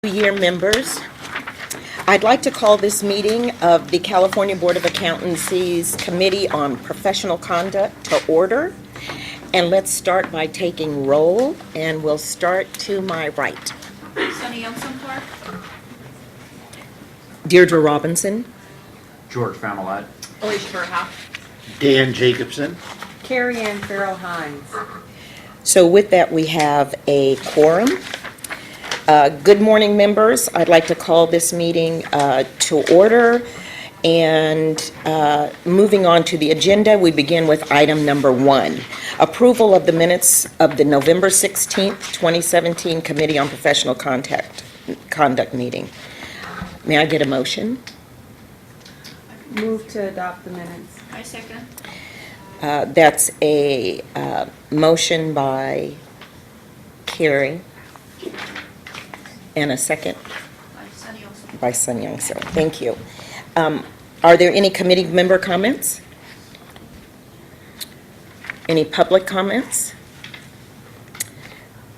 Year members, I'd like to call this meeting of the California Board of Accountancy's Committee on Professional Conduct to order. And let's start by taking roll, and we'll start to my right. Sunny Youngson Clark. Deirdre Robinson. George Familat. Alicia Burhoff. Dan Jacobson. Carrie Ann Farrell Hines. So with that, we have a quorum. Good morning, members. I'd like to call this meeting to order. And moving on to the agenda, we begin with item number 1, approval of the minutes of the November 16th, 2017 Committee on Professional Conduct meeting. May I get a motion? Move to adopt the minutes. I second. That's a motion by Carrie and a second Sunny Youngson. by Sun Young. So thank you. Are there any committee member comments? Any public comments?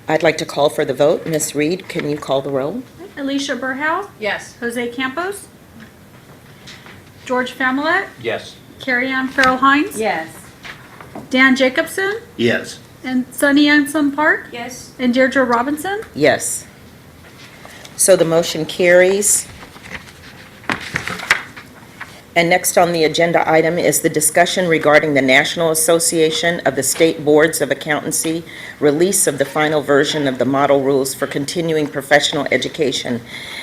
I'd like to call for the vote. Ms. Reed, can you call the roll? Alicia Burhow, Yes. Jose Campos, George Familat, Yes. Carrie Ann Farrell Hines, Yes. Dan Jacobson, Yes. and Sunny Youngson Park, Yes. and Deirdre Robinson. Yes. So the motion carries. And next on the agenda item is the discussion regarding the National Association of the State Boards of Accountancy release of the final version of the model rules for continuing professional education.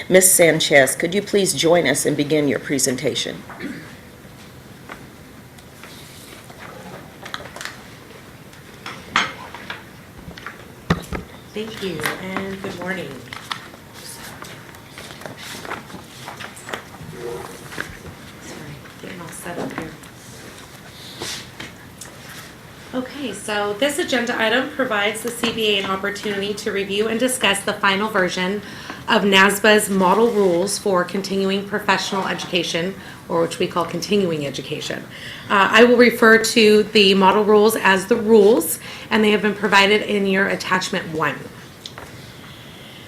Ms. Sanchez, could you please join us and begin your presentation? Thank you, and good morning. Sorry, getting all set up here. Okay, so this agenda item provides the CBA an opportunity to review and discuss the final version of NASBA's model rules for continuing professional education, or which we call continuing education. I will refer to the model rules as the rules, and they have been provided in your attachment 1.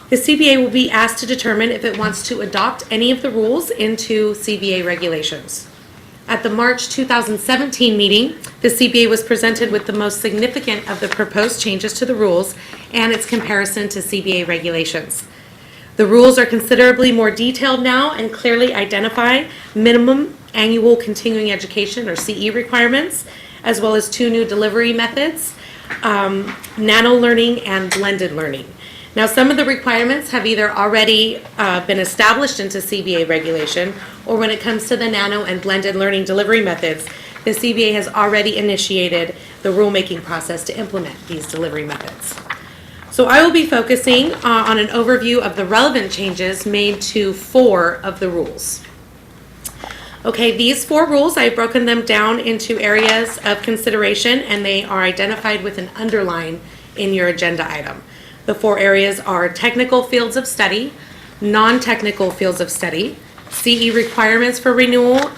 The CBA will be asked to determine if it wants to adopt any of the rules into CBA regulations. At the March 2017 meeting, the CBA was presented with the most significant of the proposed changes to the rules and its comparison to CBA regulations. The rules are considerably more detailed now and clearly identify minimum annual continuing education, or CE, requirements, as well as 2 new delivery methods, nano learning and blended learning. Now, some of the requirements have either already been established into CBA regulation, or when it comes to the nano and blended learning delivery methods, the CBA has already initiated the rulemaking process to implement these delivery methods. So I will be focusing on an overview of the relevant changes made to 4 of the rules. Okay, these 4 rules, I've broken them down into areas of consideration, and they are identified with an underline in your agenda item. The 4 areas are technical fields of study, non-technical fields of study, CE requirements for renewal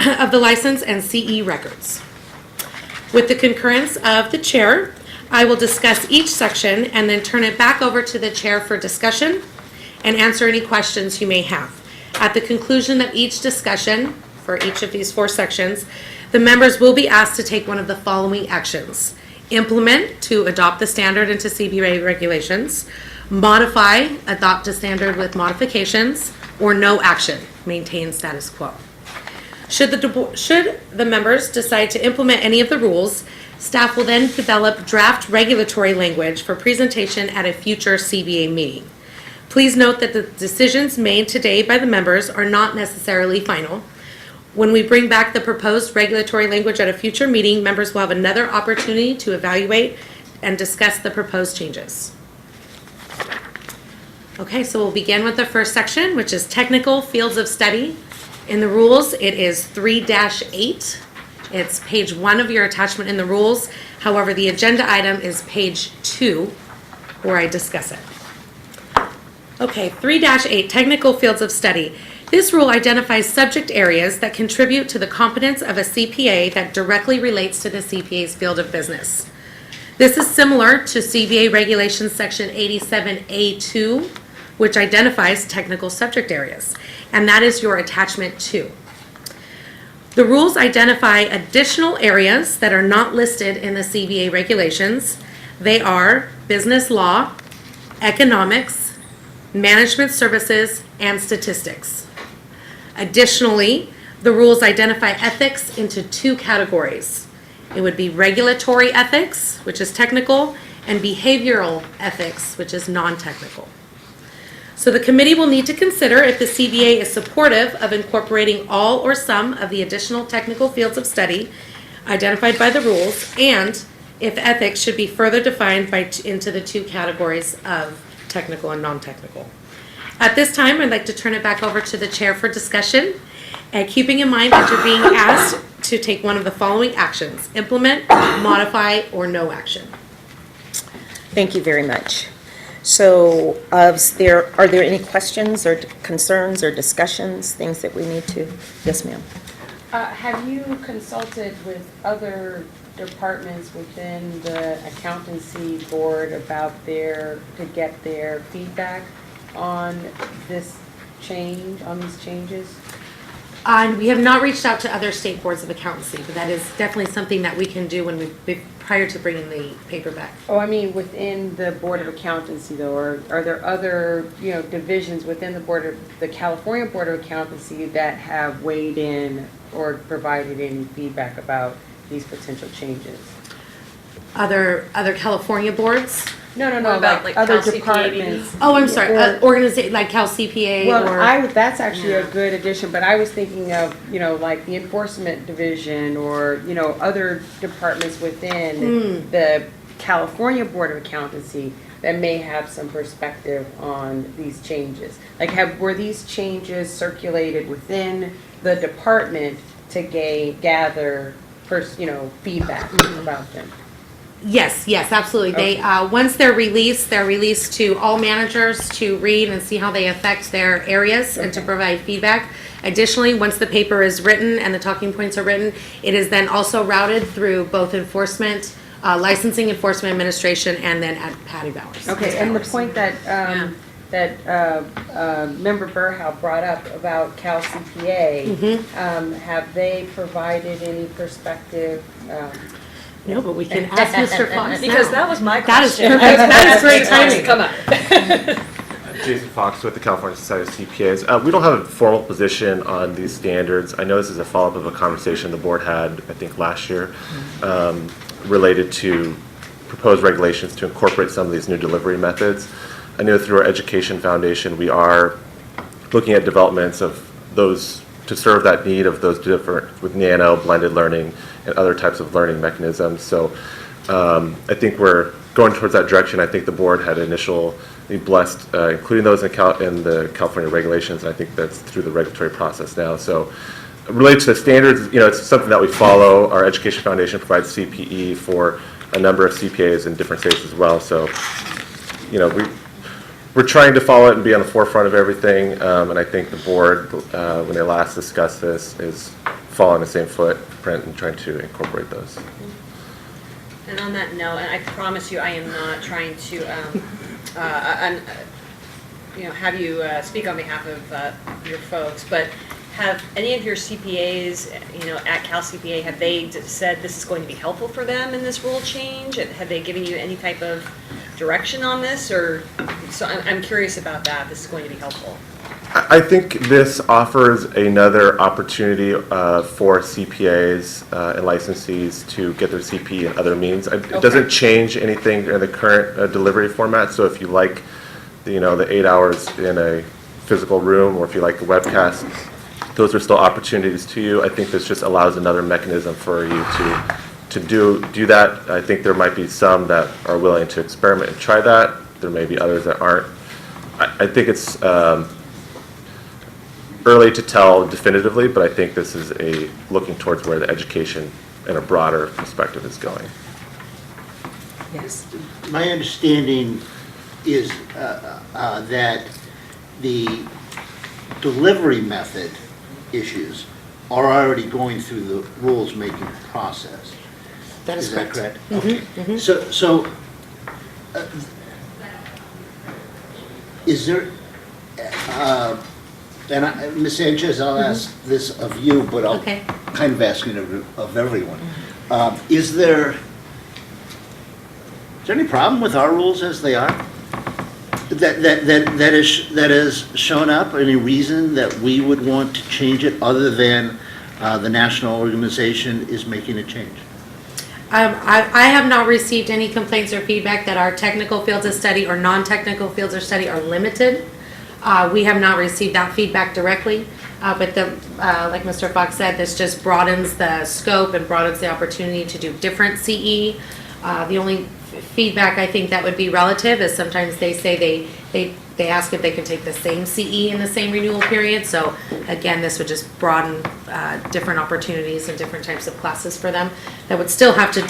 of the license, and CE records. With the concurrence of the chair, I will discuss each section and then turn it back over to the chair for discussion and answer any questions you may have. At the conclusion of each discussion for each of these 4 sections, the members will be asked to take one of the following actions: implement to adopt the standard into CBA regulations, modify, adopt a standard with modifications, or no action, maintain status quo. Should the members decide to implement any of the rules, staff will then develop draft regulatory language for presentation at a future CBA meeting. Please note that the decisions made today by the members are not necessarily final. When we bring back the proposed regulatory language at a future meeting, members will have another opportunity to evaluate and discuss the proposed changes. Okay, so we'll begin with the first section, which is technical fields of study. In the rules, it is 3-8. It's page 1 of your attachment in the rules. However, the agenda item is page 2, where I discuss it. Okay, 3-8, technical fields of study. This rule identifies subject areas that contribute to the competence of a CPA that directly relates to the CPA's field of business. This is similar to CBA Regulations Section 87A2, which identifies technical subject areas, and that is your attachment 2. The rules identify additional areas that are not listed in the CBA regulations. They are business law, economics, management services, and statistics. Additionally, the rules identify ethics into 2 categories. It would be regulatory ethics, which is technical, and behavioral ethics, which is non-technical. So the committee will need to consider if the CBA is supportive of incorporating all or some of the additional technical fields of study identified by the rules, and if ethics should be further defined into the 2 categories of technical and non-technical. At this time, I'd like to turn it back over to the chair for discussion, and keeping in mind that you're being asked to take one of the following actions: implement, modify, or no action. Thank you very much. So, are there any questions or concerns or discussions, things that we need to? Yes, ma'am. Have you consulted with other departments within the accountancy board about to get their feedback on this change, on these changes? And we have not reached out to other state boards of accountancy, but that is definitely something that we can do prior to bringing the paper back. Oh, I mean, within the Board of Accountancy though, or are there other, divisions within the California Board of Accountancy that have weighed in or provided any feedback about these potential changes? Other California boards? No, What about, like, other Cal CPA departments. Oh, I'm sorry, Or- organization, like Cal CPA Well, or? that's actually a Yeah. good addition, but I was thinking of, like the enforcement division or, other departments within the California Board of Accountancy that may have some perspective on these changes. Like, were these changes circulated within the department to gather, feedback about them? Yes, absolutely. They, once they're released to all managers to read and see how they affect their areas and to provide feedback. Additionally, once the paper is written and the talking points are written, it is then also routed through both enforcement, licensing enforcement administration, and then at Patty Bowers. Okay, and the point that, Member Burhow brought up about Cal CPA, have they provided any perspective? No, but we can ask Mr. Fox Because now. that was my That is question. perfect. That is great timing. Come up. Jason Fox with the California Society of CPAs. We don't have a formal position on these standards. I know this is a follow-up of a conversation the board had, I think, last year, related to proposed regulations to incorporate some of these new delivery methods. I know through our Education Foundation, we are looking at developments of those to serve that need of those different, with nano, blended learning, and other types of learning mechanisms. So I think we're going towards that direction. I think the board had initially blessed including those in the California regulations, and I think that's through the regulatory process now. So related to the standards, it's something that we follow. Our Education Foundation provides CPE for a number of CPAs in different states as well. So, we're trying to follow it and be on the forefront of everything, and I think the board, when they last discussed this, is following the same footprint and trying to incorporate those. And on that note, and I promise you, I am not trying to, have you speak on behalf of your folks, but have any of your CPAs, at Cal CPA, have they said this is going to be helpful for them in this rule change? Have they given you any type of direction on this, or, so I'm curious about that, this is going to be helpful? I think this offers another opportunity for CPAs and licensees to get their CP in other means. It doesn't change anything in the current delivery format, so if you like, the 8 hours in a physical room, or if you like the webcast, those are still opportunities to you. I think this just allows another mechanism for you to do that. I think there might be some that are willing to experiment and try that. There may be others that aren't. I think it's early to tell definitively, but I think this is looking towards where the education in a broader perspective is going. Yes. My understanding is that the delivery method issues are already going through the rules-making process. That is That correct. correct? Okay. So is there, Ms. Sanchez, I'll ask this of you, but I'll Okay. kind of ask it of everyone. Is there any problem with our rules as they are? That has shown up? Any reason that we would want to change it other than the national organization is making a change? I have not received any complaints or feedback that our technical fields of study or non-technical fields of study are limited. We have not received that feedback directly, but like Mr. Fox said, this just broadens the scope and broadens the opportunity to do different CE. The only feedback I think that would be relative is sometimes they say they ask if they can take the same CE in the same renewal period. So again, this would just broaden different opportunities and different types of classes for them that would still have to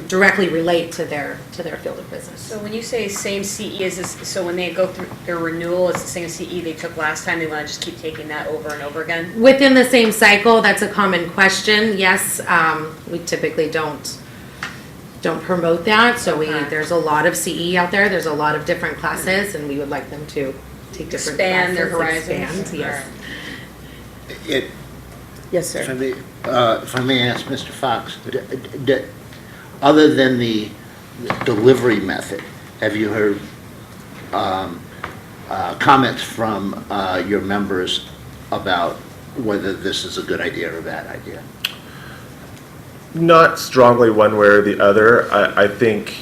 directly relate to their field of business. So when you say same CE, is this, so when they go through their renewal, it's the same CE they took last time, they want to just keep taking that over and over again? Within the same cycle, that's a common question. Yes, we typically don't promote that. So Okay. there's a lot of CE out there. There's a lot of different classes, and we would like them to take different Expand their classes, horizons. expand, yes. It, Yes, if I sir. may, if I may ask Mr. Fox, other than the delivery method, have you heard comments from your members about whether this is a good idea or a bad idea? Not strongly one way or the other. I think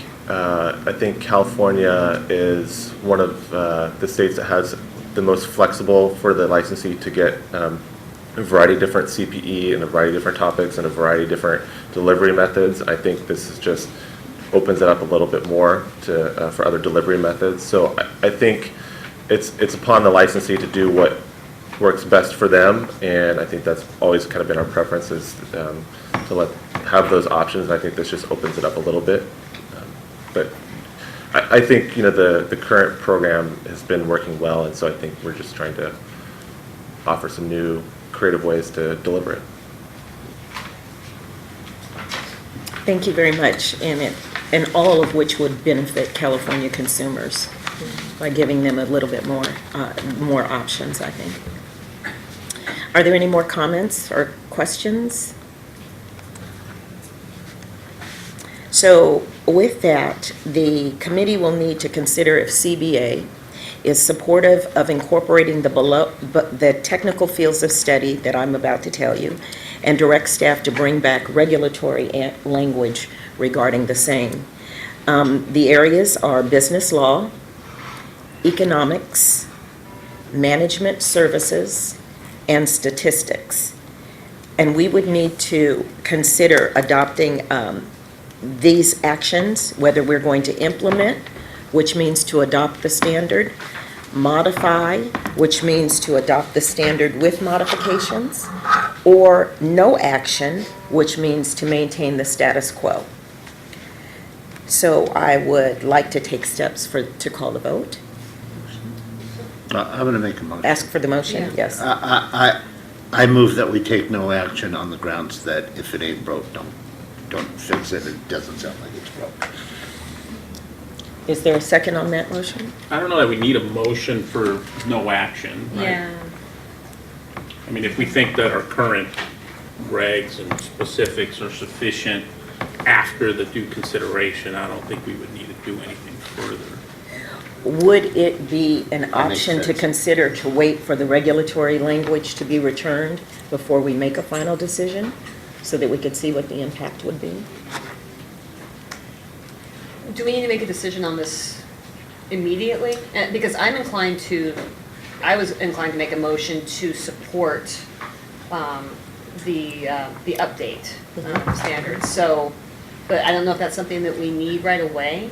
California is one of the states that has the most flexible for the licensee to get a variety of different CPE and a variety of different topics and a variety of different delivery methods. I think this is just opens it up a little bit more to for other delivery methods. So I think it's upon the licensee to do what works best for them, and I think that's always kind of been our preference is to have those options. And I think this just opens it up a little bit. But I think the current program has been working well, and so I think we're just trying to offer some new creative ways to deliver it. Thank you very much, and all of which would benefit California consumers by giving them a little bit more options, I think. Are there any more comments or questions? So with that, the committee will need to consider if CBA is supportive of incorporating the technical fields of study that I'm about to tell you, and direct staff to bring back regulatory language regarding the same. The areas are business law, economics, management services, and statistics. And we would need to consider adopting these actions, whether we're going to implement, which means to adopt the standard, modify, which means to adopt the standard with modifications, or no action, which means to maintain the status quo. So I would like to take steps to call the vote. I'm going to make a motion. Ask for the motion, yes. I move that we take no action on the grounds that if it ain't broke, don't fix it. It doesn't sound like it's broke. Is there a second on that motion? I don't know that we need a motion for no action, right? Yeah. I mean, if we think that our current regs and specifics are sufficient after the due consideration, I don't think we would need to do anything further. Would it be an makes option to sense. consider to wait for the regulatory language to be returned before we make a final decision, so that we could see what the impact would be? Do we need to make a decision on this immediately? Because I was inclined to make a motion to support the update standards. So, but I don't know if that's something that we need right away.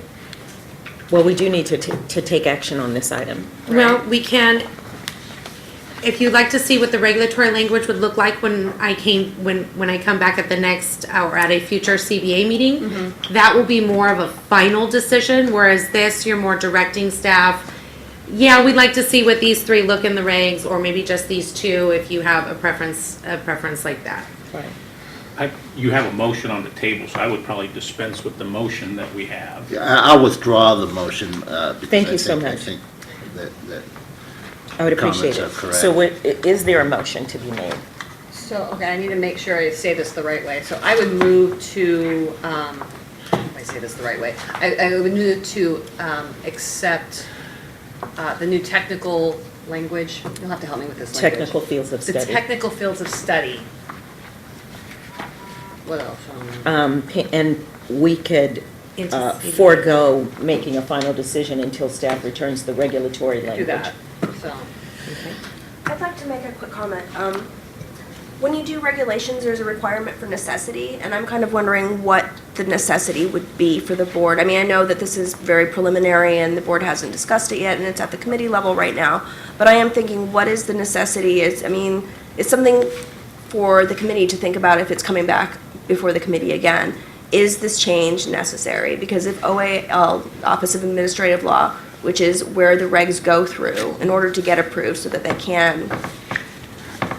Well, we do need to take action on this item. Well, we can, if you'd like to see what the regulatory language would look like when I come back at the next, or at a future CBA meeting, that will be more of a final decision, whereas this, you're more directing staff. Yeah, we'd like to see what these three look in the regs, or maybe just these two, if you have a preference like that. Right. You have a motion on the table, so I would probably dispense with the motion that we have. I'll withdraw the motion. Because Thank you I so think- I much. think that I would appreciate comments it. are So correct. is there a motion to be made? So, okay, I need to make sure I say this the right way. So I would move to, if I say this the right way, I would move to accept the new technical language. You'll have to help me with this language. Technical fields of The study. technical fields of study. What else? And we could Into CBA. forego making a final decision until staff returns the regulatory Do language. that, so. I'd like to make a quick comment. When you do regulations, there's a requirement for necessity, and I'm kind of wondering what the necessity would be for the board. I mean, I know that this is very preliminary and the board hasn't discussed it yet, and it's at the committee level right now, but I am thinking, what is the necessity? It's something for the committee to think about if it's coming back before the committee again. Is this change necessary? Because if OAL, Office of Administrative Law, which is where the regs go through in order to get approved so that they can,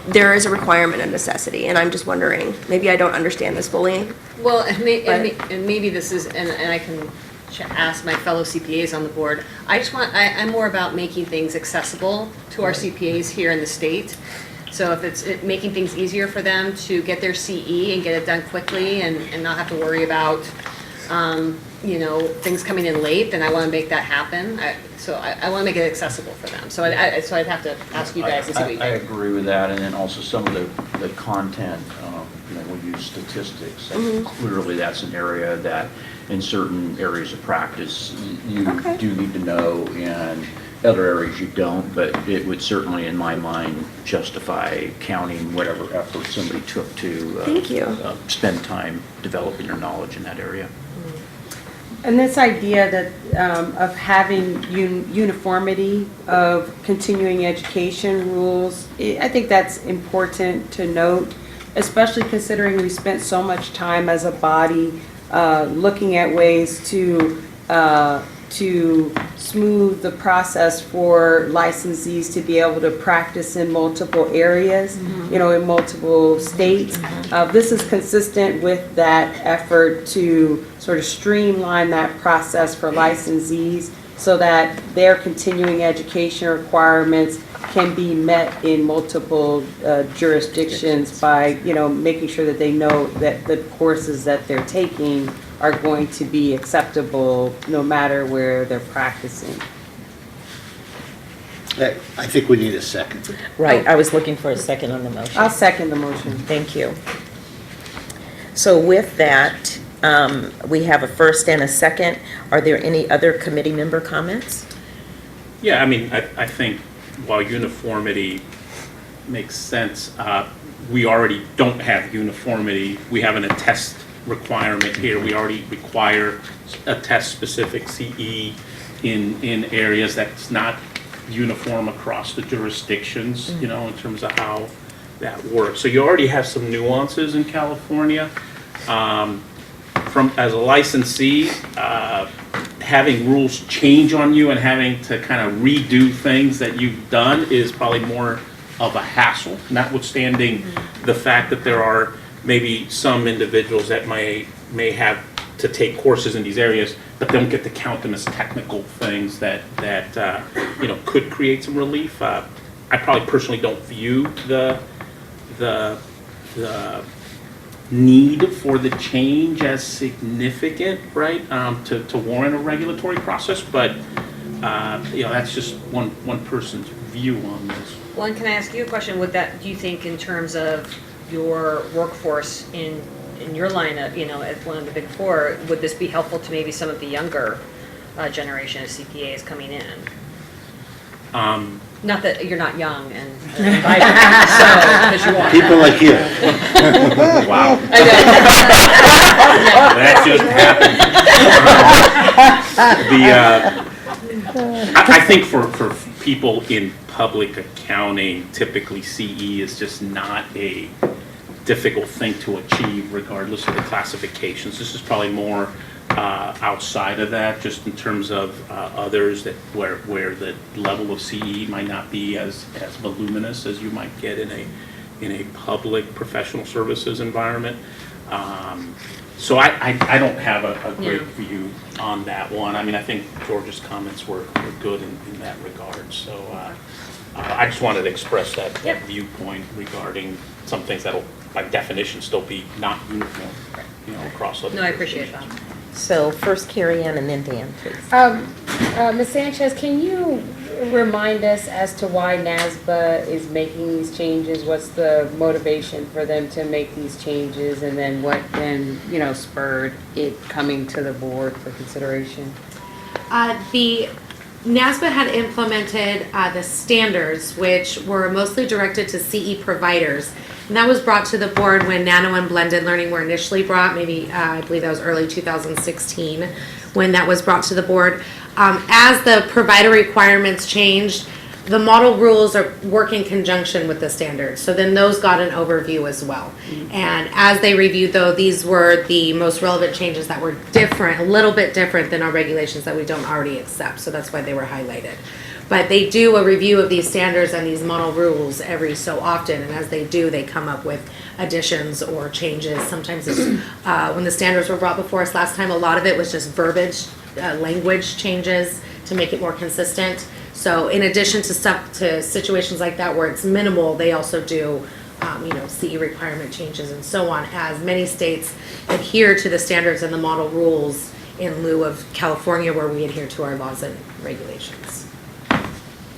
there is a requirement of necessity, and I'm just wondering, maybe I don't understand this fully. Well, and maybe this is, and I can ask my fellow CPAs on the board. I'm more about making things accessible to our CPAs here in the state. So if it's making things easier for them to get their CE and get it done quickly and not have to worry about, things coming in late, then I want to make that happen. So I want to make it accessible for them. So I'd have to ask you guys to see what you I think. agree with that, and then also some of the content, we use statistics. And clearly, that's an area that, in certain areas of practice, you Okay. do need to know, and other areas you don't, but it would certainly, in my mind, justify counting whatever effort somebody took to Thank you. spend time developing their knowledge in that area. And this idea that, of having uniformity of continuing education rules, I think that's important to note, especially considering we spent so much time as a body looking at ways to smooth the process for licensees to be able to practice in multiple areas, in multiple states. This is consistent with that effort to sort of streamline that process for licensees so that their continuing education requirements can be met in multiple jurisdictions by, making sure that they know that the courses that they're taking are going to be acceptable no matter where they're practicing. I think we need a second. Right, I was looking for a second on the motion. I'll second the motion. Thank you. So with that, we have a first and a second. Are there any other committee member comments? Yeah, I think while uniformity makes sense, we already don't have uniformity. We have an attest requirement here. We already require a test-specific CE in areas that's not uniform across the jurisdictions, in terms of how that works. So you already have some nuances in California. As a licensee, having rules change on you and having to kind of redo things that you've done is probably more of a hassle, notwithstanding the fact that there are maybe some individuals that may have to take courses in these areas, but don't get to count them as technical things that could create some relief. I probably personally don't view the need for the change as significant, right, to warrant a regulatory process, but that's just one person's view on this. Well, and can I ask you a question? Do you think in terms of your workforce in your line of, at one of the big four, would this be helpful to maybe some of the younger generation of CPAs coming in? Not that you're not young and because you are. People like you. Wow. That just happened. I think for people in public accounting, typically CE is just not a difficult thing to achieve regardless of the classifications. This is probably more outside of that, just in terms of others that where the level of CE might not be as voluminous as you might get in a public professional services environment. So I don't have a great Yeah. view on that one. I mean, I think George's comments were good in that regard. So I just wanted to express that viewpoint regarding some things that'll, by definition, still be not uniform, across other No, I appreciate that. jurisdictions. So first Carrie Ann and then Dan, please. Ms. Sanchez, can you remind us as to why NASBA is making these changes? What's the motivation for them to make these changes, and then what then, spurred it coming to the board for consideration? The NASBA had implemented the standards, which were mostly directed to CE providers. And that was brought to the board when nano and blended learning were initially brought, maybe I believe that was early 2016 when that was brought to the board. As the provider requirements changed, the model rules work in conjunction with the standards. So then those got an overview as well. And as they reviewed, though, these were the most relevant changes that were different, a little bit different than our regulations that we don't already accept. So that's why they were highlighted. But they do a review of these standards and these model rules every so often. And as they do, they come up with additions or changes. Sometimes it's, when the standards were brought before us last time, a lot of it was just verbiage, language changes to make it more consistent. So in addition to situations like that where it's minimal, they also do, CE requirement changes and so on, as many states adhere to the standards and the model rules in lieu of California, where we adhere to our laws and regulations.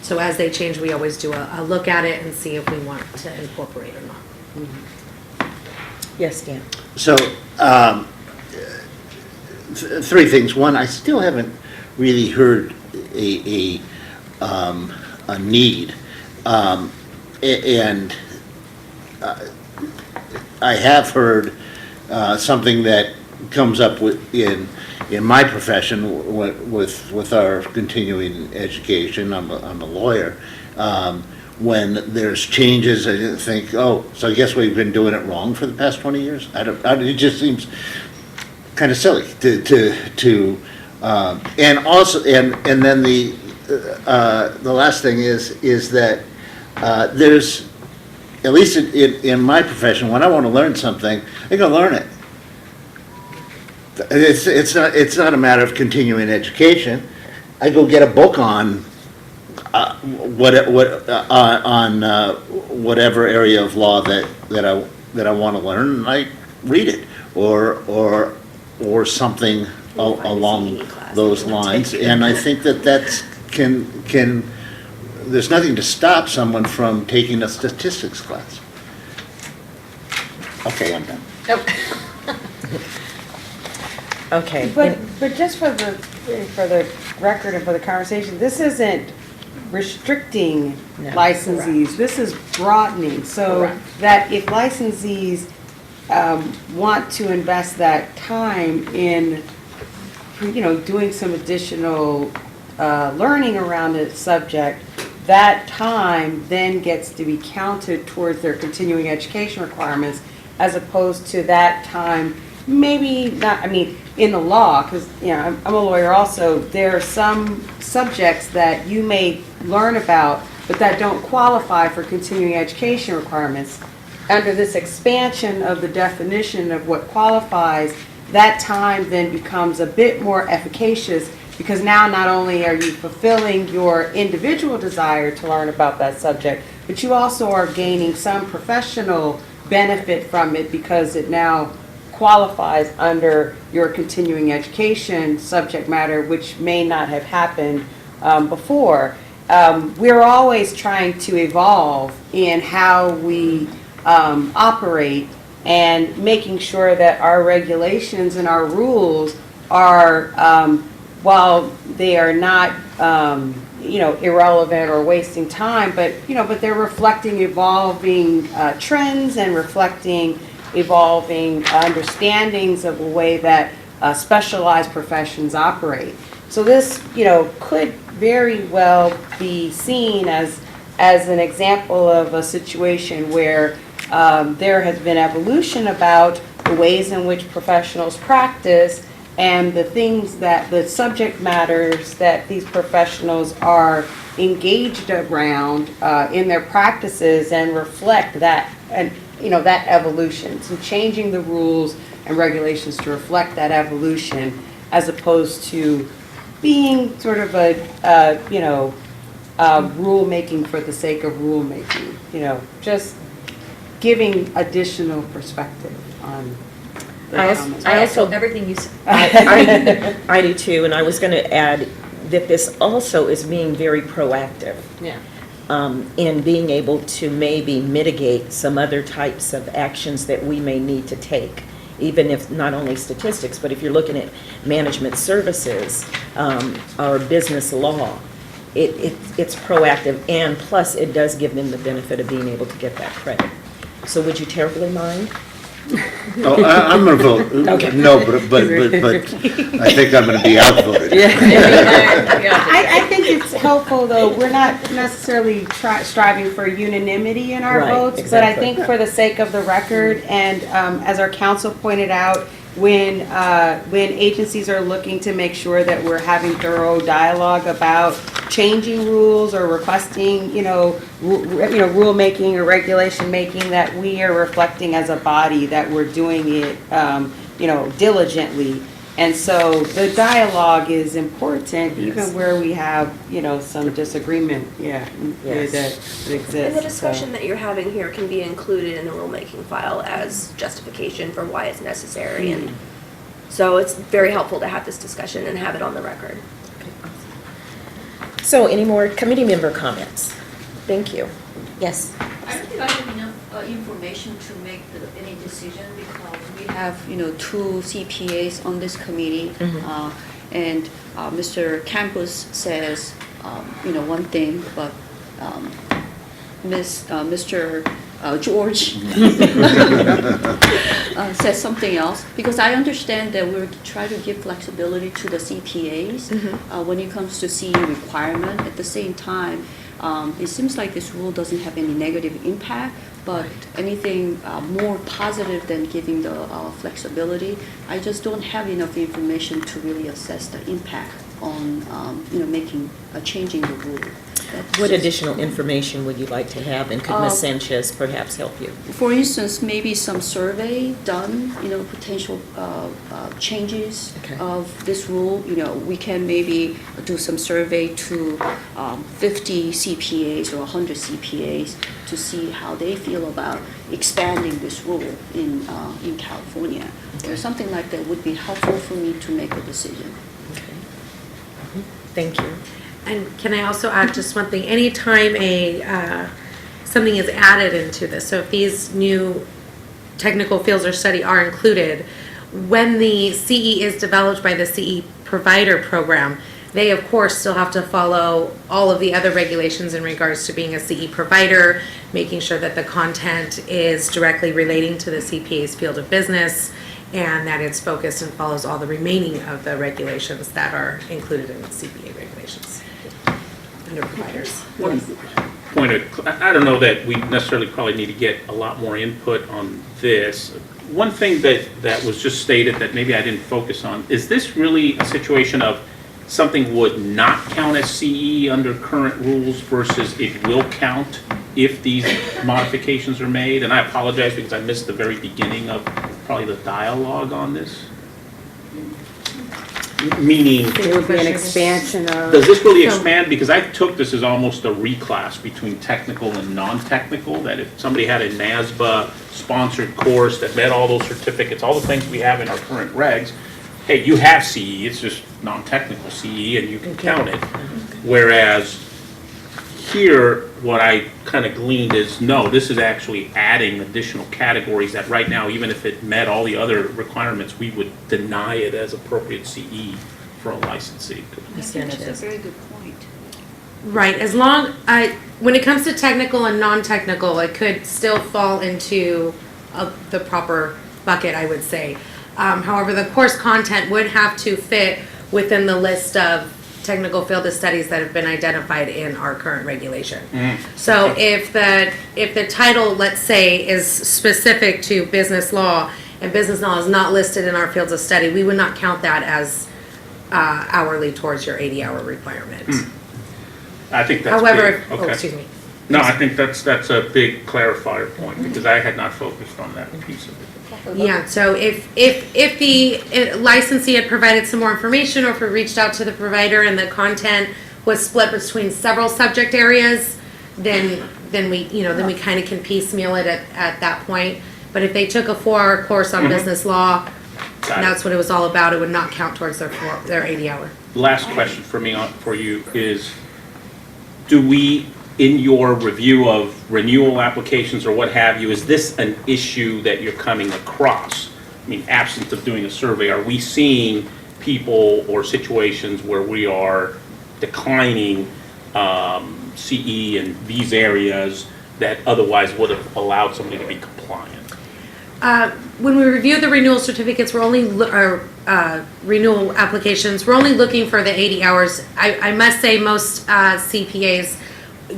So as they change, we always do a look at it and see if we want to incorporate or not. Yes, Dan. So, three things. One, I still haven't really heard a need. And I have heard something that comes up in my profession with our continuing education. I'm a lawyer. When there's changes, I think, so I guess we've been doing it wrong for the past 20 years. It just seems kind of silly to and also and then the last thing is that there's, at least in my profession, when I want to learn something, I go learn it. It's not a matter of continuing education. I go get a book on whatever area of law that I want to learn, and I read it or something along those lines. And I think that's can there's nothing to stop someone from taking a statistics class. Okay, I'm done. Okay. But just for the record and for the conversation, this isn't restricting No. licensees. This is broadening, so Correct. that if licensees want to invest that time in, doing some additional learning around the subject, that time then gets to be counted towards their continuing education requirements, as opposed to that time, maybe not, in the law, because, I'm a lawyer also, there are some subjects that you may learn about, but that don't qualify for continuing education requirements. Under this expansion of the definition of what qualifies, that time then becomes a bit more efficacious, because now not only are you fulfilling your individual desire to learn about that subject, but you also are gaining some professional benefit from it, because it now qualifies under your continuing education subject matter, which may not have happened before. We're always trying to evolve in how we operate, and making sure that our regulations and our rules are, while they are not, irrelevant or wasting time, but they're reflecting evolving trends and reflecting evolving understandings of the way that specialized professions operate. So this, could very well be seen as an example of a situation where there has been evolution about the ways in which professionals practice, and the subject matters that these professionals are engaged around in their practices, and reflect that, and that evolution. So changing the rules and regulations to reflect that evolution, as opposed to being sort of a, rulemaking for the sake of rulemaking, just giving additional perspective on the I also- comments. I also- Everything you said. I do too, and I was going to add that this also is being very proactive. Yeah. In being able to maybe mitigate some other types of actions that we may need to take, even if not only statistics, but if you're looking at management services or business law, it's proactive, and plus it does give them the benefit of being able to get that credit. So would you terribly mind? Oh, I'm going to vote no, but I think I'm going to be outvoted. I think it's helpful, though, we're not necessarily striving for unanimity in our Right, votes, but I exactly. think for the sake of the record, and as our council pointed out, when agencies are looking to make sure that we're having thorough dialogue about changing rules or requesting, rulemaking or regulation making, that we are reflecting as a body that we're doing it, diligently. And so the dialogue is important, even where we have, some disagreement, Yes. that exists. And the so. discussion that you're having here can be included in the rulemaking file as justification for why it's necessary. And so it's very helpful to have this discussion and have it on the record. So any more committee member comments? Thank you. Yes. I don't think I have enough information to make any decision because we have, two CPAs on this committee. And Mr. Campus says, one thing, but Mr. George says something else. Because I understand that we're trying to give flexibility to the CPAs when it comes to CE requirement. At the same time, it seems like this rule doesn't have any negative impact, but anything more positive than giving the flexibility. I just don't have enough information to really assess the impact on, changing the rule. What additional information would you like to have, and could Ms. Sanchez perhaps help you? For instance, maybe some survey done, potential changes Okay. of this rule. We can maybe do some survey to 50 CPAs or 100 CPAs to see how they feel about expanding this rule in California. Or something like that would be helpful for me to make a decision. Okay. Thank you. And can I also add just one thing? Anytime something is added into this, so if these new technical fields or study are included, when the CE is developed by the CE provider program, they of course still have to follow all of the other regulations in regards to being a CE provider, making sure that the content is directly relating to the CPA's field of business, and that it's focused and follows all the remaining of the regulations that are included in the CPA regulations under providers. One point of, I don't know that we necessarily probably need to get a lot more input on this. One thing that was just stated that maybe I didn't focus on, is this really a situation of something would not count as CE under current rules versus it will count if these modifications are made? And I apologize because I missed the very beginning of probably the dialogue on this. Meaning, It would be an expansion of. does this really expand? Because I took this as almost a reclass between technical and non-technical, that if somebody had a NASBA sponsored course that met all those certificates, all the things we have in our current regs, hey, you have CE, it's just non-technical CE and you can count it. Whereas here, what I kind of gleaned is, no, this is actually adding additional categories that right now, even if it met all the other requirements, we would deny it as appropriate CE for a licensee. I think that's a very good point. Right, when it comes to technical and non-technical, it could still fall into the proper bucket, I would say. However, the course content would have to fit within the list of technical field of studies that have been identified in our current regulation. So if the title, let's say, is specific to business law, and business law is not listed in our fields of study, we would not count that as hourly towards your 80-hour requirement. I think that's However, big. Okay. excuse me. No, I think that's a big clarifier point, because I had not focused on that piece of it. Yeah, so if the licensee had provided some more information, or if we reached out to the provider and the content was split between several subject areas, then we, then we kind of can piecemeal it at that point. But if they took a 4-hour course on business law, Got it. that's what it was all about, it would not count towards their 80-hour. Last question for you is, do we, in your review of renewal applications or what have you, is this an issue that you're coming across? I mean, absent of doing a survey, are we seeing people or situations where we are declining CE in these areas that otherwise would have allowed somebody to be compliant? When we review the renewal certificates, we're only, renewal applications, we're only looking for the 80 hours. I must say most CPAs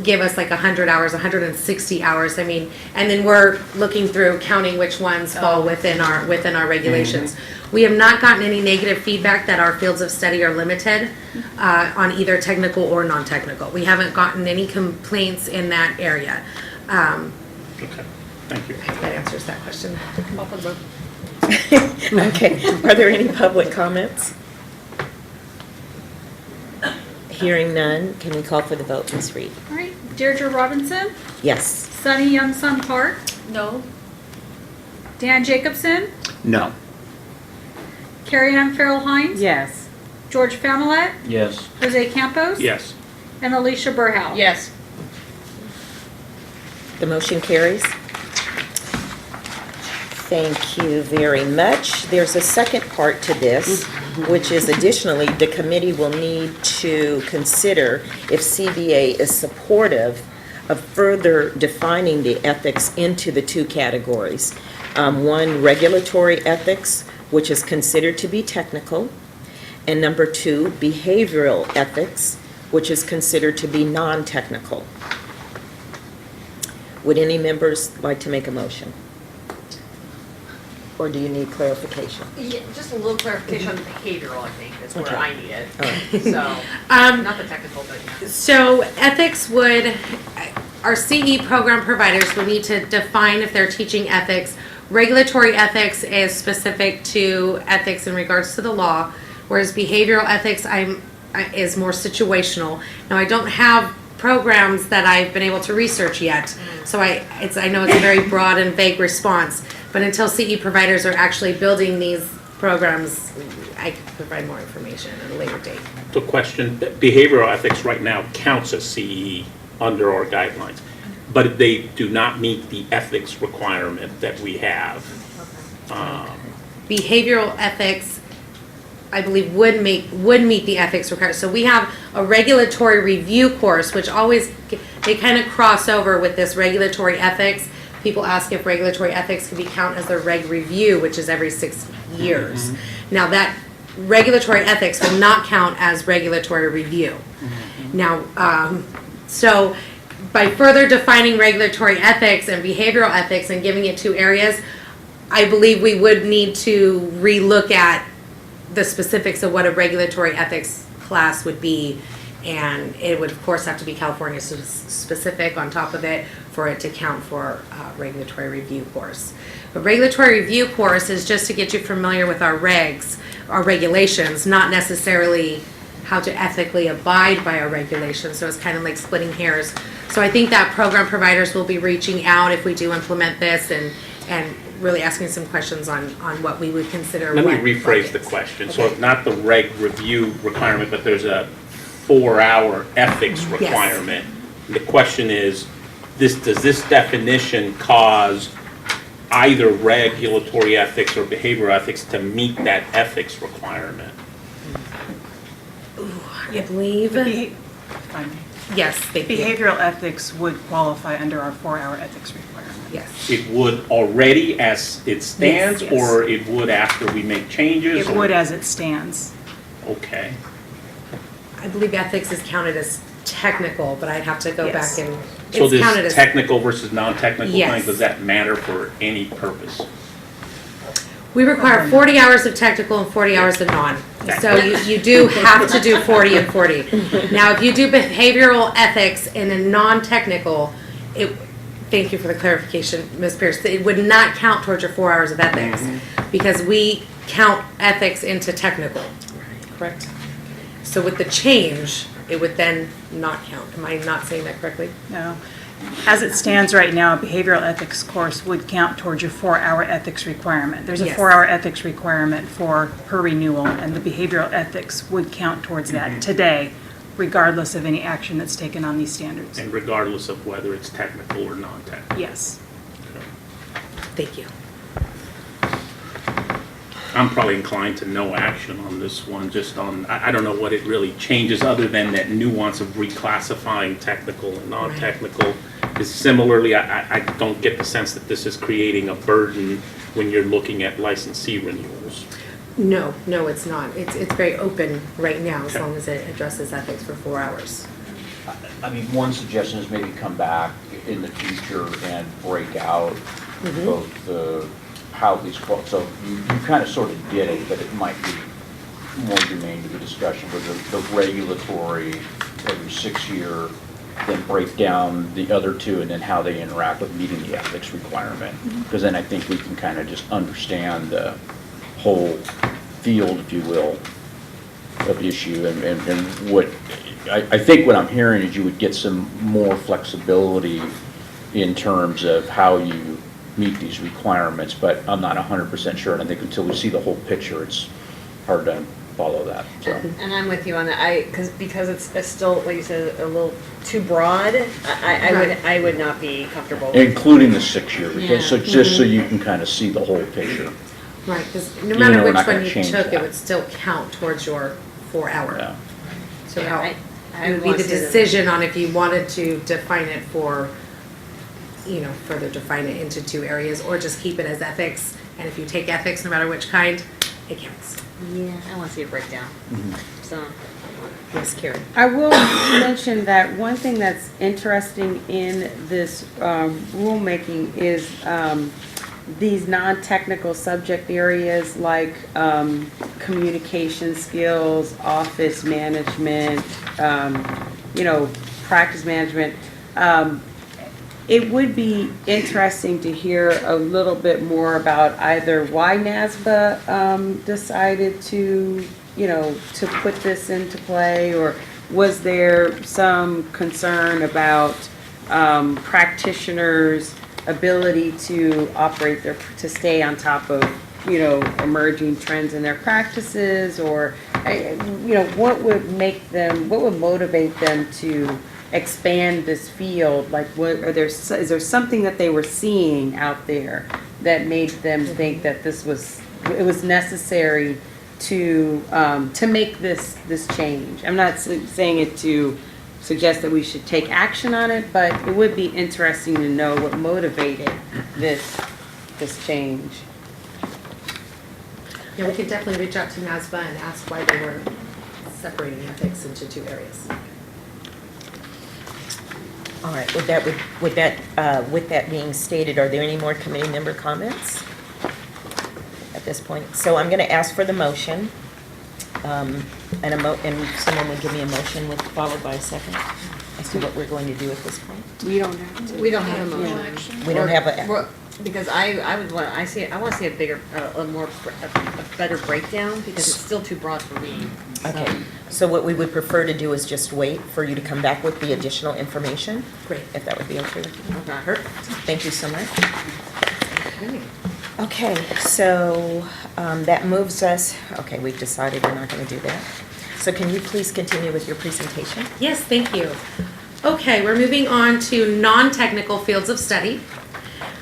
give us like 100 hours, 160 hours. I mean, and then we're looking through counting which ones fall within our regulations. We have not gotten any negative feedback that our fields of study are limited on either technical or non-technical. We haven't gotten any complaints in that area. Okay, thank you. I hope that answers that question. Okay, are there any public comments? Hearing none, can we call for the vote, Ms. Reed? All right, Deirdre Robinson, Yes. Sunny Young Sun Park, No? Dan Jacobson, No. Carrie Ann Farrell Hines, Yes. George Familet, Yes. Jose Campos, Yes. and Alicia Burhow. Yes. The motion carries. Thank you very much. There's a second part to this, which is additionally, the committee will need to consider if CBA is supportive of further defining the ethics into the two categories. One, regulatory ethics, which is considered to be technical, and number two, behavioral ethics, which is considered to be non-technical. Would any members like to make a motion? Or do you need clarification? Yeah, just a little clarification on behavioral, I think, is where Okay. I need it. All right. So, not the technical, but yeah. So ethics would, our CE program providers would need to define if they're teaching ethics. Regulatory ethics is specific to ethics in regards to the law, whereas behavioral ethics is more situational. Now, I don't have programs that I've been able to research yet, so I know it's a very broad and vague response, but until CE providers are actually building these programs, I can provide more information at a later date. So question, behavioral ethics right now counts as CE under our guidelines, but they do not meet the ethics requirement that we have. Behavioral ethics, I believe, would meet the ethics requirements. So we have a regulatory review course, which always, they kind of cross over with this regulatory ethics. People ask if regulatory ethics can be counted as a reg review, which is every 6 years. Now that regulatory ethics will not count as regulatory review. Now, so by further defining regulatory ethics and behavioral ethics and giving it 2 areas, I believe we would need to relook at the specifics of what a regulatory ethics class would be, and it would of course have to be California specific on top of it for it to count for a regulatory review course. But regulatory review course is just to get you familiar with our regs, our regulations, not necessarily how to ethically abide by our regulations, so it's kind of like splitting hairs. So I think that program providers will be reaching out if we do implement this and really asking some questions on what we would consider. Let me what rephrase the buckets. question. So not the reg review requirement, but there's a 4-hour ethics Yes. requirement. The question is, does this definition cause either regulatory ethics or behavioral ethics to meet that ethics requirement? I believe, yes, thank you. Behavioral ethics would qualify under our 4-hour ethics requirement. Yes. It would already as it stands, Yes. or it would after we make changes? It or- would as it stands. Okay. I believe ethics is counted as technical, but I'd have to go Yes. back and, So it's counted this as. technical versus non-technical Yes. thing, does that matter for any purpose? We require 40 hours of technical and 40 hours of non. So you do have to do 40 and 40. Now, if you do behavioral ethics in a non-technical, thank you for the clarification, Ms. Pierce, it would not count towards your 4 hours of ethics because we count ethics into technical. Correct? So with the change, it would then not count. Am I not saying that correctly? No. As it stands right now, a behavioral ethics course would count towards your 4-hour ethics requirement. There's a Yes. 4-hour ethics requirement for per renewal, and the behavioral ethics would count towards that today, regardless of any action that's taken on these standards. And regardless of whether it's technical or non-technical. Yes. Thank you. I'm probably inclined to no action on this one, just on, I don't know what it really changes, other than that nuance of reclassifying technical and non-technical. Is similarly, I don't get the sense that this is creating a burden when you're looking at licensee renewals. No, it's not. It's very open right now as Okay. long as it addresses ethics for 4 hours. I mean, one suggestion is maybe come back in the future and break out both the, how these, so you kind of sort of did it, but it might be more germane to the discussion with the regulatory every 6 year, then break down the other two and then how they interact with meeting the ethics requirement. Because then I think we can kind of just understand the whole field, if you will, of issue and what, I think what I'm hearing is you would get some more flexibility in terms of how you meet these requirements, but I'm not 100% sure, and I think until we see the whole picture, it's hard to follow that, so. And I'm with you on that, because it's still, like you said, a little too broad, I would not be comfortable with. Including the 6 year, because, so Yeah. just so you can kind of see the whole picture. Right, because no Even matter though we're which not one gonna you change took, it that. would still count towards your 4 hour. Yeah. So Yeah, how, I it would be want the to see the- decision on if you wanted to define it for, further define it into 2 areas, or just keep it as ethics, and if you take ethics, no matter which kind, it counts. Yeah, I want to see a breakdown, so. Yes, Karen? I will mention that one thing that's interesting in this rulemaking is these non-technical subject areas like communication skills, office management, practice management. It would be interesting to hear a little bit more about either why NASBA decided to put this into play, or was there some concern about practitioners' ability to to stay on top of, emerging trends in their practices, or, what would motivate them to expand this field? Like, is there something that they were seeing out there that made them think that it was necessary to make this change? I'm not saying it to suggest that we should take action on it, but it would be interesting to know what motivated this change. Yeah, we could definitely reach out to NASBA and ask why they were separating ethics into 2 areas. All right, with that being stated, are there any more committee member comments at this point? So I'm going to ask for the motion, and someone would give me a motion followed by a second as to what we're going to do at this point. We don't have to. We don't have a motion. We don't have a, Well, because I want to see a bigger, a better breakdown, because it's still too broad for me. okay. So what we would prefer to do is just wait for you to come back with the additional information. Great. If that would be okay with you. Okay. Perfect. Thank you so much. Okay, so that moves us, okay, we've decided we're not going to do that. So can you please continue with your presentation? Yes, thank you. Okay, we're moving on to non-technical fields of study.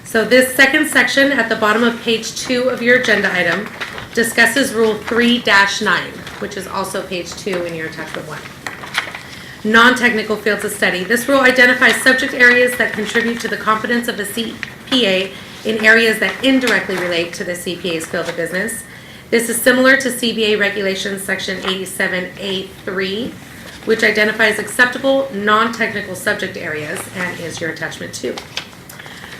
So this second section at the bottom of page 2 of your agenda item discusses Rule 3-9, which is also page 2 in your attachment 1. Non-technical fields of study. This rule identifies subject areas that contribute to the competence of the CPA in areas that indirectly relate to the CPA's field of business. This is similar to CBA Regulations Section 87A3, which identifies acceptable non-technical subject areas and is your attachment 2.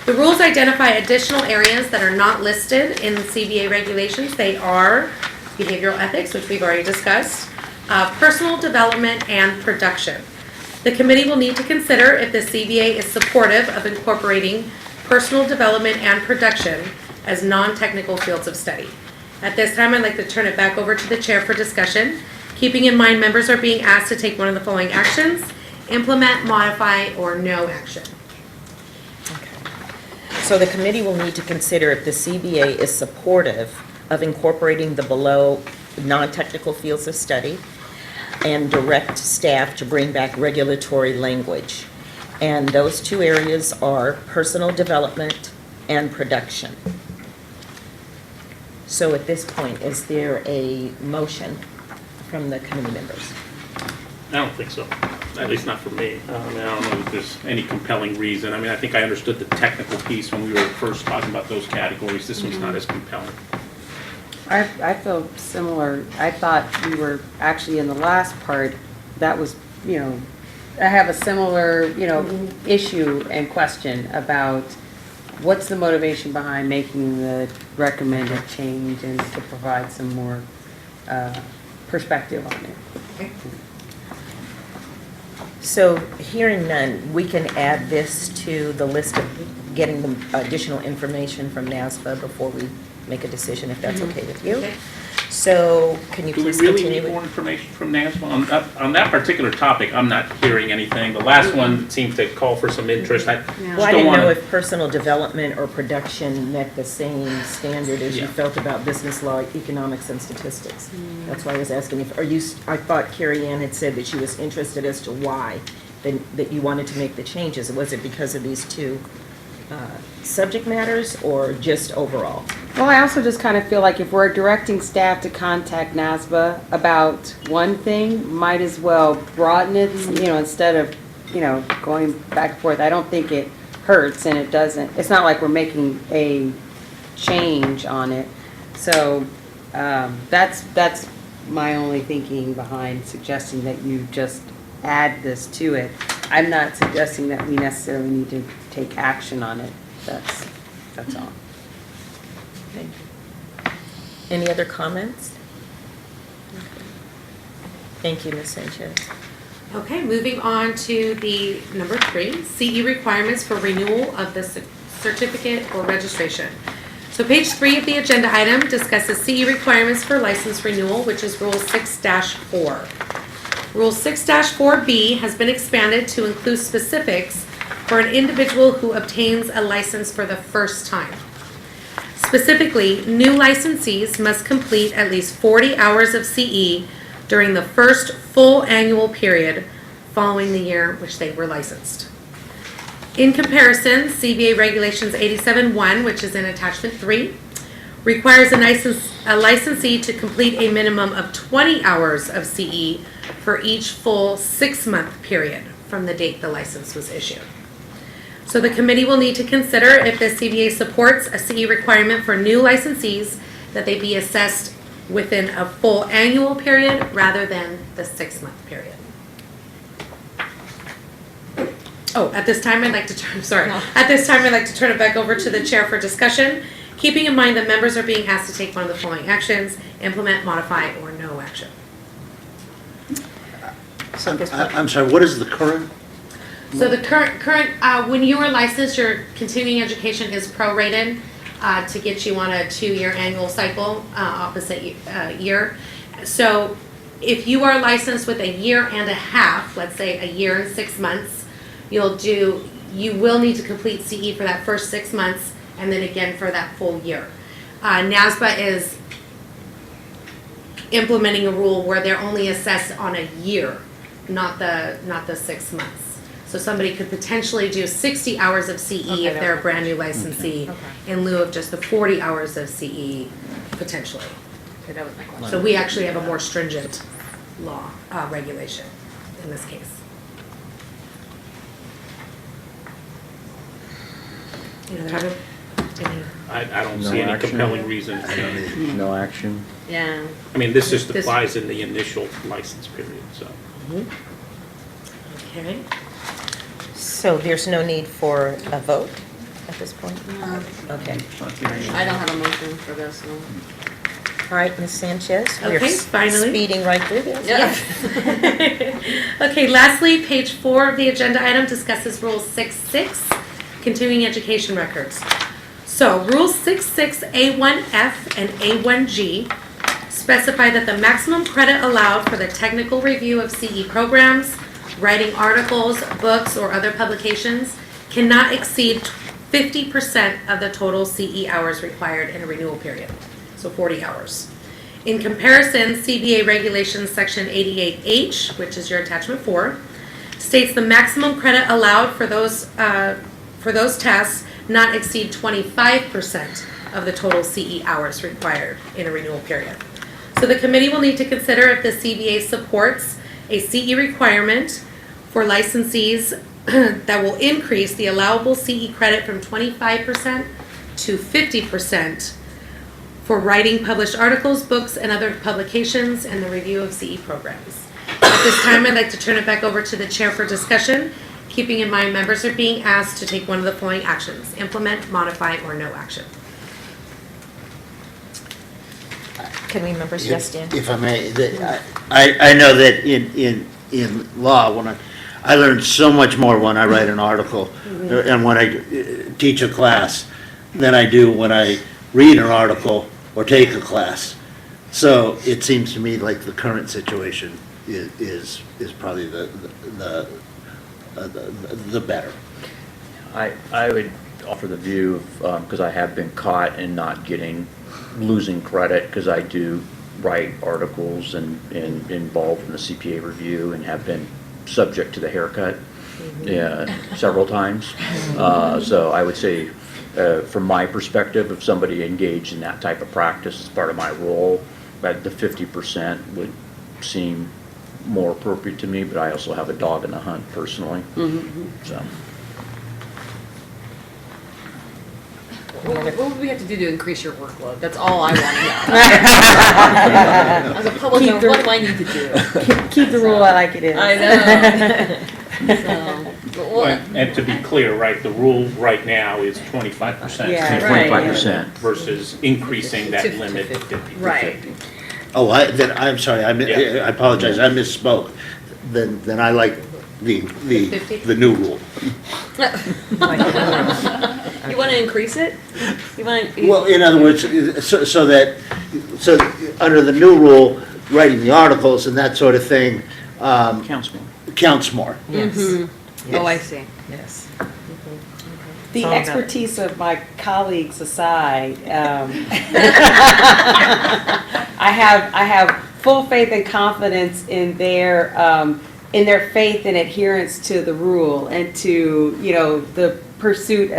The rules identify additional areas that are not listed in the CBA regulations. They are behavioral ethics, which we've already discussed, personal development, and production. The committee will need to consider if the CBA is supportive of incorporating personal development and production as non-technical fields of study. At this time, I'd like to turn it back over to the chair for discussion, keeping in mind members are being asked to take one of the following actions: implement, modify, or no action. So the committee will need to consider if the CBA is supportive of incorporating the below non-technical fields of study and direct staff to bring back regulatory language. And those two areas are personal development and production. So at this point, is there a motion from the committee members? I don't think so, at least not for me. I mean, I don't know if there's any compelling reason. I mean, I think I understood the technical piece when we were first talking about those categories. This one's not as compelling. I feel similar. I thought we were actually in the last part, that was, I have a similar, issue and question about what's the motivation behind making the recommended change and to provide some more perspective on it. So hearing none, we can add this to the list of getting the additional information from NASBA before we make a decision, if that's okay with you. Okay. So can you Do we please really continue? need more information from NASBA? On that particular topic, I'm not hearing anything. The last one seemed to call for some interest. I just Well, I don't didn't know want if personal development or production met the same standard as you Yeah. felt about business law, economics, and statistics. That's why I was asking if, I thought Carrie Ann had said that she was interested as to why, that you wanted to make the changes. Was it because of these two subject matters or just overall? Well, I also just kind of feel like if we're directing staff to contact NASBA about one thing, might as well broaden it, instead of, going back and forth. I don't think it hurts, and it's not like we're making a change on it. So, that's my only thinking behind suggesting that you just add this to it. I'm not suggesting that we necessarily need to take action on it. That's all. Okay. Any other comments? Thank you, Ms. Sanchez. Okay, moving on to the number 3, CE requirements for renewal of the certificate or registration. So page 3 of the agenda item discusses CE requirements for license renewal, which is Rule 6-4. Rule 6-4B has been expanded to include specifics for an individual who obtains a license for the first time. Specifically, new licensees must complete at least 40 hours of CE during the first full annual period following the year which they were licensed. In comparison, CBA Regulations 87-1, which is in Attachment 3, requires a licensee to complete a minimum of 20 hours of CE for each full 6-month period from the date the license was issued. So the committee will need to consider if the CBA supports a CE requirement for new licensees that they be assessed within a full annual period rather than the 6-month period. Oh, at this time I'd like to turn it back over to the chair for discussion, keeping in mind that members are being asked to take one of the following actions: implement, modify, or no action. So at this point, I'm sorry, what is the current? So the current, when you are licensed, your continuing education is prorated to get you on a 2-year annual cycle, opposite year. So if you are licensed with a year and a half, let's say a year and 6 months, you will need to complete CE for that first 6 months and then again for that full year. NASBA is implementing a rule where they're only assessed on a year, not the 6 months. So somebody could potentially do 60 hours of CE if they're a brand new licensee in lieu of just the 40 hours of CE potentially. Okay, that was my question. So we actually have a more stringent law, regulation in this case. I don't No see any action. compelling reason. No action. Yeah. I mean, this just This- applies in the initial license period, so. Okay. so there's no need for a vote at this point? Okay. I don't have a motion for this, no. All right, Ms. Sanchez, we're Okay, finally. speeding right through this. Okay, lastly, page 4 of the agenda item discusses Rule 6.6, continuing education records. So, Rule 6.6A1F and A1G specify that the maximum credit allowed for the technical review of CE programs, writing articles, books, or other publications cannot exceed 50% of the total CE hours required in a renewal period, so 40 hours. In comparison, CBA Regulations Section 88H, which is your attachment 4, states the maximum credit allowed for those tests not exceed 25% of the total CE hours required in a renewal period. So the committee will need to consider if the CBA supports a CE requirement for licensees that will increase the allowable CE credit from 25% to 50% for writing published articles, books, and other publications and the review of CE programs. At this time, I'd like to turn it back over to the chair for discussion, keeping in mind members are being asked to take one of the following actions: implement, modify, or no action. Can we members just in? If I may, I know that in law, when I learn so much more when I write an article and when I teach a class than I do when I read an article or take a class. So it seems to me like the current situation is probably the better. I would offer the view of, because I have been caught in not losing credit, because I do write articles and involved in the CPA review and have been subject to the haircut several times. So I would say, from my perspective, if somebody engaged in that type of practice as part of my role, the 50% would seem more appropriate to me, but I also have a dog in the hunt personally. So. What would we have to do to increase your workload? That's all I want to know. As a public member, what do I need to do? Keep the rule like it is. I know. And to be clear, right, the rule right now is 25%. Yeah. 25%. Versus increasing that limit to 50. Right. Oh, I'm sorry, I apologize, I misspoke. Then I like the new rule. You want to increase it? You want? Well, in other words, so under the new rule, writing the articles and that sort of thing counts more. Yes. Oh, I see. Yes. The It's all about expertise of my colleagues aside, I have full faith and confidence in their faith and adherence to the rule and to, the pursuit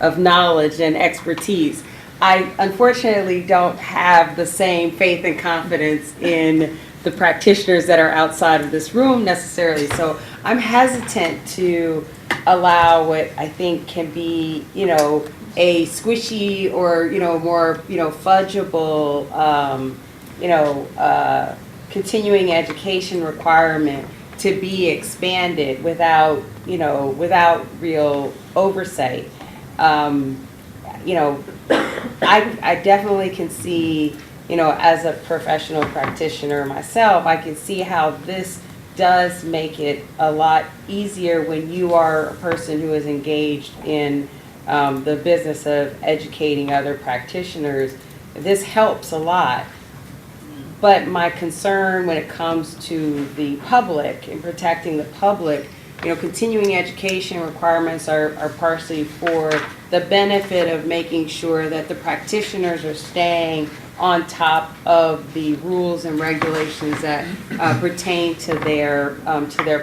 of knowledge and expertise. I unfortunately don't have the same faith and confidence in the practitioners that are outside of this room necessarily. So I'm hesitant to allow what I think can be, a squishy or, more, fudgeable, continuing education requirement to be expanded without real oversight. I definitely can see, as a professional practitioner myself, I can see how this does make it a lot easier when you are a person who is engaged in the business of educating other practitioners. This helps a lot. But my concern when it comes to the public and protecting the public, continuing education requirements are partially for the benefit of making sure that the practitioners are staying on top of the rules and regulations that pertain to their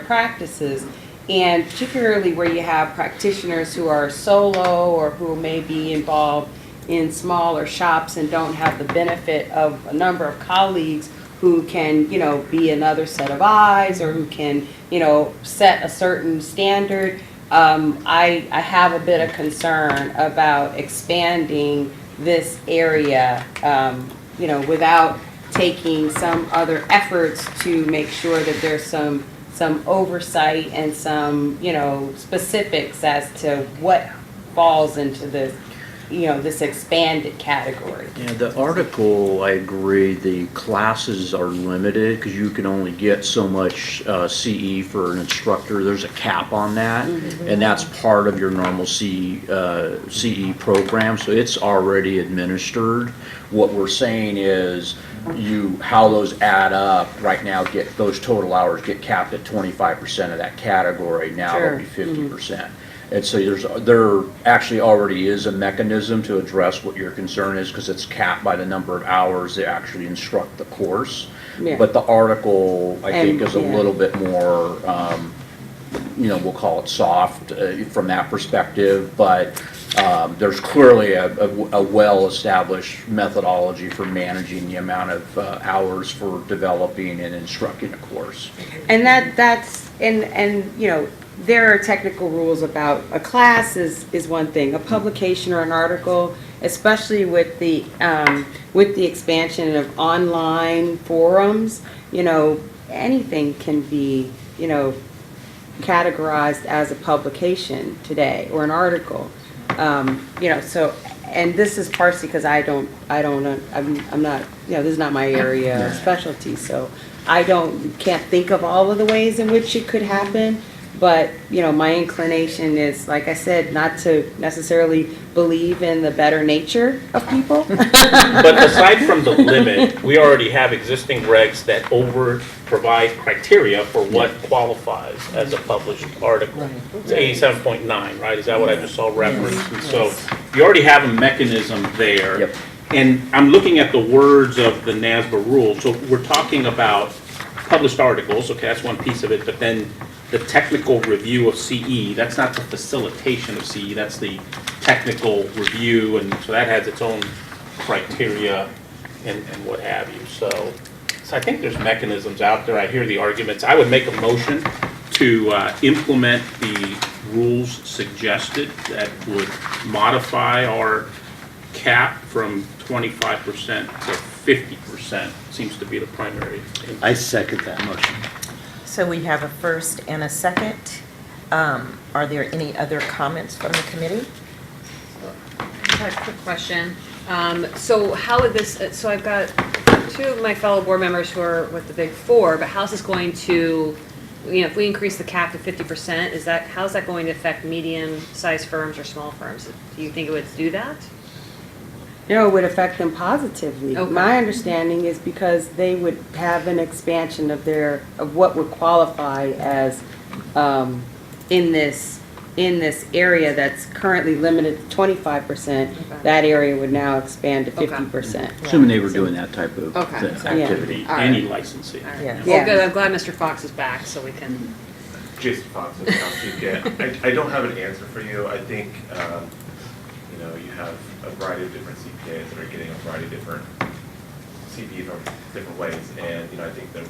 practices. And particularly where you have practitioners who are solo or who may be involved in smaller shops and don't have the benefit of a number of colleagues who can, be another set of eyes or who can, set a certain standard. I have a bit of concern about expanding this area, without taking some other efforts to make sure that there's some oversight and some, specifics as to falls into this, this expanded category. Yeah, the article, I agree, the classes are limited because you can only get so much CE for an instructor. There's a cap on that, and that's part of your normal CE program, so it's already administered. What we're saying is how those add up right now, those total hours get capped at 25% of that category. Now it'll be 50%. And so there actually already is a mechanism to address what your concern is, because it's capped by the number of hours they actually instruct the course. Yeah. But the article, I think, is a yeah. little bit more, we'll call it soft from that perspective, but there's clearly a well-established methodology for managing the amount of hours for developing and instructing a course. And there are technical rules about a class is one thing, a publication or an article, especially with the expansion of online forums, anything can be, categorized as a publication today or an article. So, and this is partially because I'm not, this is not my area of specialty, so can't think of all of the ways in which it could happen. But, my inclination is, like I said, not to necessarily believe in the better nature of people. But aside from the limit, we already have existing regs that provide criteria for what qualifies as a published article. It's 87.9, right? Is that what I just saw referenced? And so you already have a mechanism there. Yep. And I'm looking at the words of the NASBA rules. So we're talking about published articles, okay, that's one piece of it, but then the technical review of CE, that's not the facilitation of CE, that's the technical review, and so that has its own criteria and what have you. So I think there's mechanisms out there. I hear the arguments. I would make a motion to implement the rules suggested that would modify our cap from 25% to 50%, seems to be the primary. I second that motion. So we have a first and a second. Are there any other comments from the committee? I have a quick question. So how would this, so I've got two of my fellow board members who are with the Big Four, but how's this going to, if we increase the cap to 50%, how's that going to affect medium-sized firms or small firms? Do you think it would do that? It would affect them positively. Okay. My understanding is because they would have an expansion of what would qualify as in this area that's currently limited to 25%. Okay. That area would now expand to 50%. Assuming they were doing that type of Okay. activity. Any licensee. All right. Yeah. Well, good. I'm glad Mr. Fox is back, so we can. Jason Fox with CPA. I don't have an answer for you. I think, you have a variety of different CPAs that are getting a variety of different CPE from different ways. And, I think that,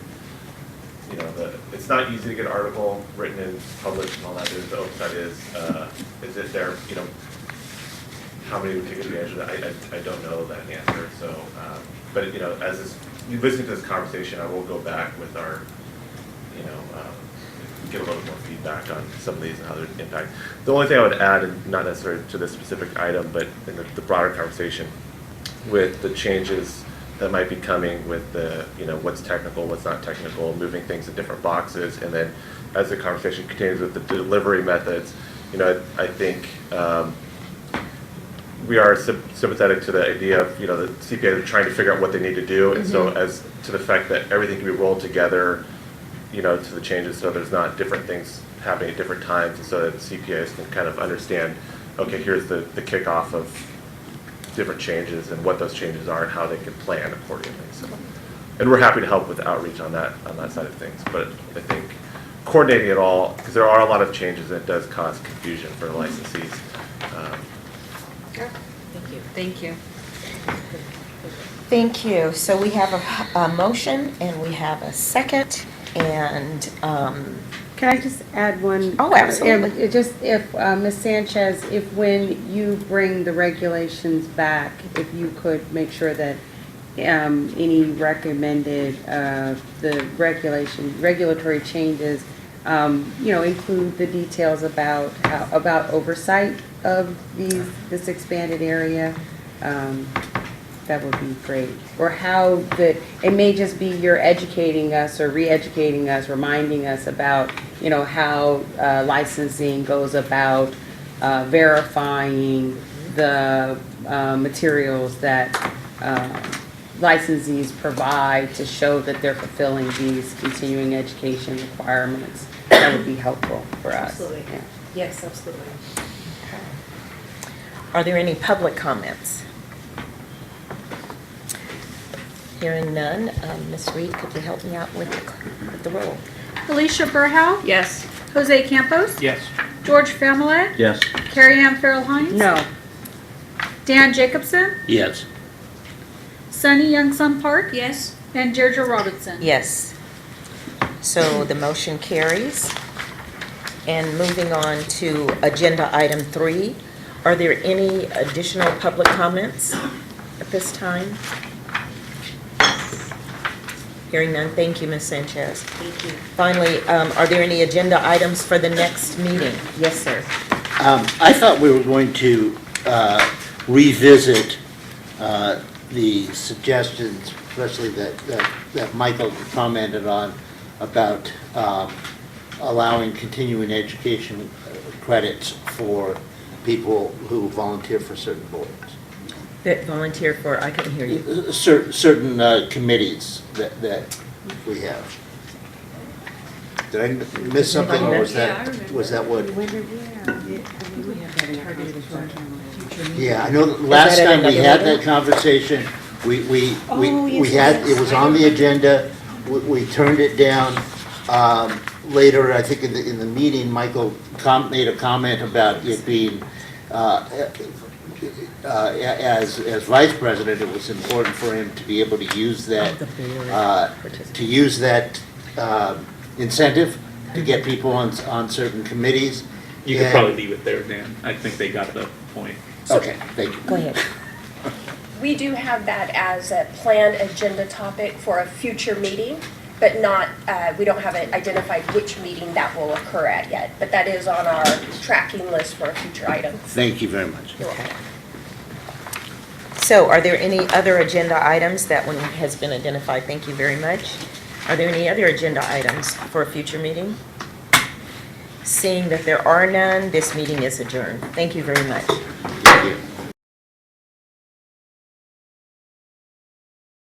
it's not easy to get an article written and published and all that. The oversight is it there, how many would take advantage of that? I don't know that answer. So, but, as listening to this conversation, I will go back with our, get a little more feedback on some of these and how they impact. The only thing I would add, and not necessarily to this specific item, but in the broader conversation with the changes that might be coming with the, what's technical, what's not technical, moving things in different boxes, and then as the conversation continues with the delivery methods, I think we are sympathetic to the idea of, the CPA trying to figure out what they need to do, and so as to the fact that everything can be rolled together, to the changes, so there's not different things happening at different times, and so that CPAs can kind of understand, okay, here's the kickoff of different changes and what those changes are and how they can plan accordingly. So, and we're happy to help with outreach on that side of things. But I think coordinating it all, because there are a lot of changes, and it does cause confusion for the licensees. Thank you. Thank you. Thank you. So we have a motion and we have a second, and Can I just add one? Oh, absolutely. If Ms. Sanchez, if when you bring the regulations back, if you could make sure that any recommended, the regulatory changes include the details about oversight of this expanded area. That would be great. Or how it may just be you're educating us or re-educating us, reminding us about, how licensing goes about verifying the materials that licensees provide to show that they're fulfilling these continuing education requirements. That would be helpful for us. Absolutely. Yeah. Yes, absolutely. Are there any public comments? Hearing none, Ms. Reed, could you help me out with the roll? Alicia Burhow. Yes. Jose Campos. Yes. George Familet. Yes. Carrie Ann Farrell Hines. No. Dan Jacobson. Yes. Sunny Young Sun Park. Yes. And Deirdre Robinson. Yes. So the motion carries. And moving on to agenda item 3, are there any additional public comments at this time? Hearing none, thank you, Ms. Sanchez. Thank you. Finally, are there any agenda items for the next meeting? Yes, sir. I thought we were going to revisit the suggestions, especially that Michael commented on, about allowing continuing education credits for people who volunteer for certain boards. That volunteer for, I couldn't hear you. Certain committees that we have. Did I miss something, or was Yeah, I that, remember. was that what? Future Yeah, I know that last that at time we another had meeting? that conversation, we yes, had, it was on the agenda, we turned it down. Later, I think in the meeting, Michael made a comment about it being, as vice president, it was important for him to be able to use that, incentive to get people on certain committees. You could And- probably leave it there, Dan. I think they got the point. Okay, thank you. Go ahead. We do have that as a planned agenda topic for a future meeting, but not, we don't have it identified which meeting that will occur at yet. But that is on our tracking list for a future item. Thank you very much. So are there any other agenda items? That one has been identified. Thank you very much. Are there any other agenda items for a future meeting? Seeing that there are none, this meeting is adjourned. Thank you very much. Thank you.